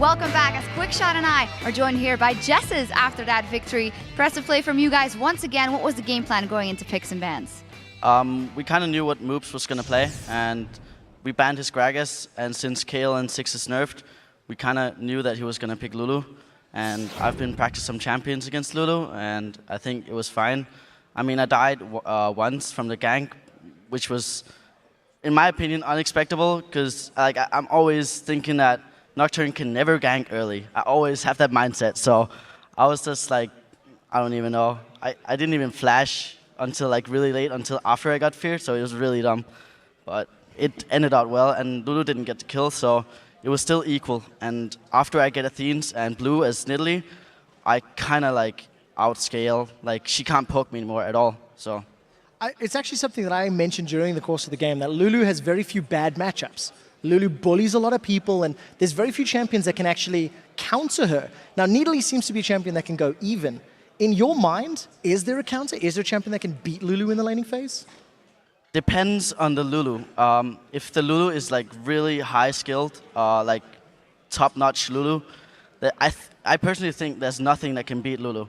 welcome back as Quickshot and I are joined here by Jess's after that victory. Impressive play from you guys once again. What was the game plan going into picks and bans? We kind of knew what Moops was going to play, and we banned his Gragas, and since Kale and Six is nerfed, we kind of knew that he was going to pick Lulu. And I've been practicing some champions against Lulu, and I think it was fine. I mean, I died once from the gank, which was, in my opinion, unexpected, because I'm always thinking that Nocturne can never gank early. I always have that mindset, so I was just like, I don't even know. I didn't even flash until like really late, until after I got feared, so it was really dumb. But it ended out well, and Lulu didn't get the kill, so it was still equal. And after I get Athenes and Blue as Nidalee, I kind of like outscale. Like, she can't poke me anymore at all, so. It's actually something that I mentioned during the course of the game, that Lulu has very few bad matchups. Lulu bullies a lot of people, and there's very few champions that can actually counter her. Now, Nidalee seems to be a champion that can go even. In your mind, is there a counter? Is there a champion that can beat Lulu in the laning phase? Depends on the Lulu. If the Lulu is like really high skilled, like top-notch Lulu, I personally think there's nothing that can beat Lulu.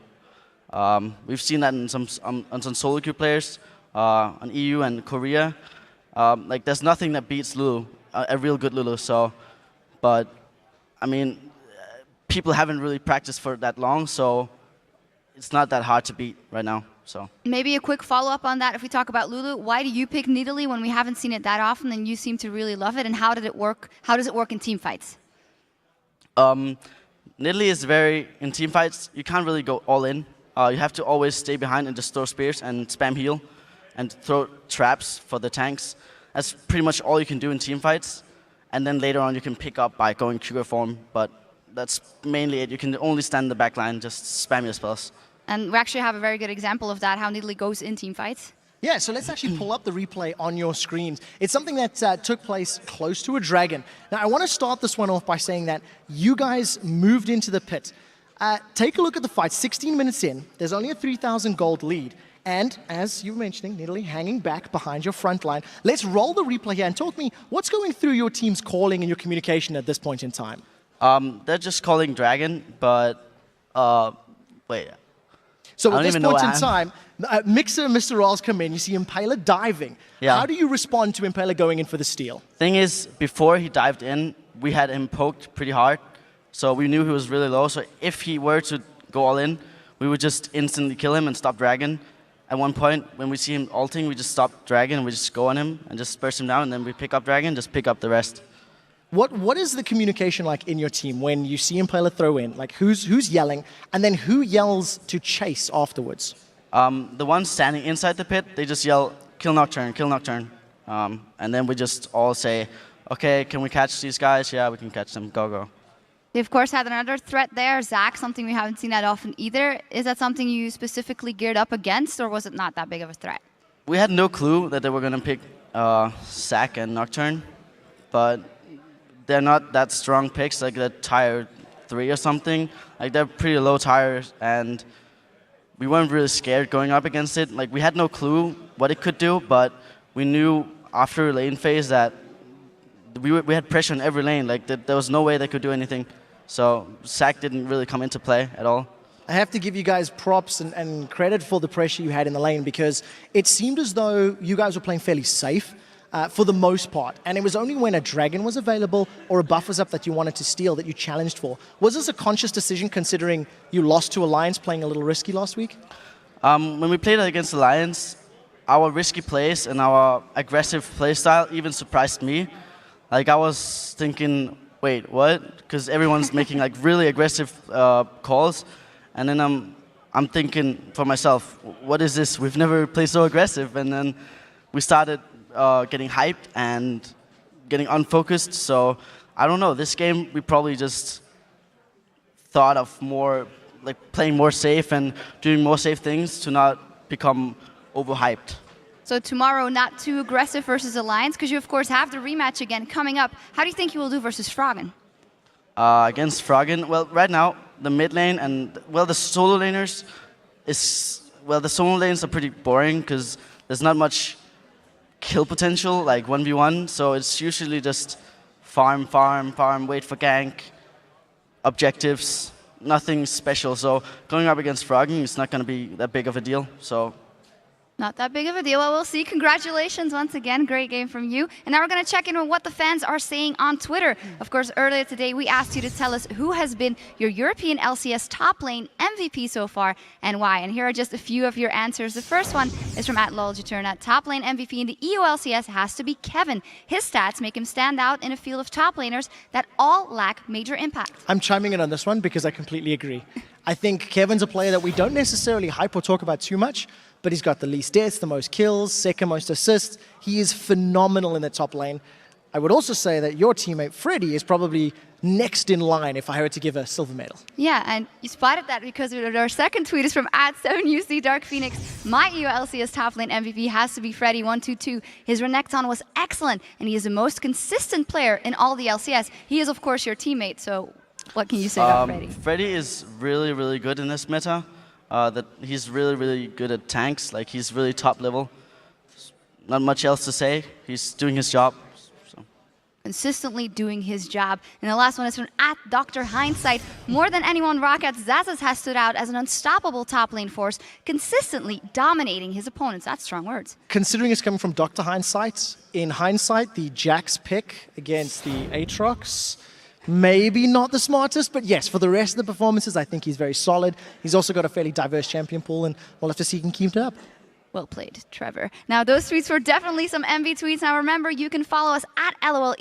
We've seen that in some solo queue players, on EU and Korea. Like, there's nothing that beats Lulu, a real good Lulu. So, but I mean, people haven't really practiced for that long, so it's not that hard to beat right now. So maybe a quick follow-up on that. If we talk about Lulu, why do you pick Nidalee when we haven't seen it that often, and you seem to really love it? And how did it work? How does it work in team fights? Nidalee is in team fights, you can't really go all in. You have to always stay behind and just throw spears and spam heal and throw traps for the tanks. That's pretty much all you can do in team fights. And then later on you can pick up by going Cougar form, but that's mainly it. You can only stand in the back line, just spam your spells. And we actually have a very good example of that, how Nidalee goes in team fights. Yeah, so let's actually pull up the replay on your screens. It's something that took place close to a dragon. Now, I want to start this one off by saying that you guys moved into the pit. Take a look at the fight. 16 minutes in, there's only a 3,000 gold lead. And as you were mentioning, Nidalee hanging back behind your front line. Let's roll the replay here and talk to me, what's going through your team's calling and your communication at this point in time? They're just calling dragon, but wait. So at this point in time, Mixer and Mr. Rolls come in, you see Impaler diving. Yeah. How do you respond to Impaler going in for the steal? Thing is, before he dived in, we had him poked pretty hard, so we knew he was really low, so if he were to go all in, we would just instantly kill him and stop dragon. At one point, when we see him ulting, we just stop dragon, and we just go on him and just burst him down, and then we pick up dragon, just pick up the rest. What is the communication like in your team when you see Impaler throw in? Like, who's yelling, and then who yells to chase afterwards? The ones standing inside the pit, they just yell, kill Nocturne, kill Nocturne. And then we just all say, okay, can we catch these guys? Yeah, we can catch them, go, go. They, of course, had another threat there, Zac, something we haven't seen that often either. Is that something you specifically geared up against, or was it not that big of a threat? We had no clue that they were going to pick Zac and Nocturne, but they're not that strong picks, like they're tier 3 or something. Like, they're pretty low tires, and we weren't really scared going up against it. Like, we had no clue what it could do, but we knew after lane phase that we had pressure in every lane. Like, there was no way they could do anything. So Zac didn't really come into play at all. I have to give you guys props and credit for the pressure you had in the lane, because it seemed as though you guys were playing fairly safe for the most part. And it was only when a dragon was available or a buff was up that you wanted to steal that you challenged for. Was this a conscious decision, considering you lost to Alliance playing a little risky last week? When we played against Alliance, our risky plays and our aggressive playstyle even surprised me. Like, I was thinking, wait, what? Because everyone's making like really aggressive calls, and then I'm thinking for myself, what is this? We've never played so aggressive. And then we started getting hyped and getting unfocused. So I don't know. This game we probably just thought of more like playing more safe and doing more safe things to not become overhyped. So tomorrow, not too aggressive versus Alliance, because you, of course, have the rematch again coming up. How do you think you will do versus Froggen? Against Froggen, well, right now, the mid lane and, well, the solo laners the solo lanes are pretty boring because there's not much kill potential, like 1v1, so it's usually just farm, wait for gank, objectives, nothing special. So going up against Froggen is not going to be that big of a deal. So. Not that big of a deal. Well, we'll see. Congratulations once again. Great game from you. And now we're going to check in on what the fans are saying on Twitter. Of course, earlier today, we asked you to tell us who has been your European LCS top lane MVP so far and why. And here are just a few of your answers. The first one is from @LolJeturna. Top lane MVP in the EU LCS has to be Kevin. His stats make him stand out in a field of top laners that all lack major impact. I'm chiming in on this one because I completely agree. I think Kevin's a player that we don't necessarily hype or talk about too much, but he's got the least deaths, the most kills, second most assists. He is phenomenal in the top lane. I would also say that your teammate Freddy is probably next in line if I were to give a silver medal. Yeah, and you spotted that because our second tweet is from @7UC Dark Phoenix. My EU LCS top lane MVP has to be Freddy122. His Renekton was excellent, and he is the most consistent player in all the LCS. He is, of course, your teammate, so what can you say about Freddy? Freddy is really, really good in this meta. That he's really, really good at tanks. Like, he's really top level. Not much else to say. He's doing his job. So. Consistently doing his job. And the last one is from @Dr. Hindsight. More than anyone, Rocket Zazas has stood out as an unstoppable top lane force, consistently dominating his opponents. That's strong words. Considering it's coming from Dr. Hindsight, in hindsight, the Jax pick against the Aatrox, maybe not the smartest, but yes, for the rest of the performances, I think he's very solid. He's also got a fairly diverse champion pool, and we'll have to see if he can keep it up. Well played, Trevor. Now, those tweets were definitely some MV tweets. Now, remember, you can follow us @LOL.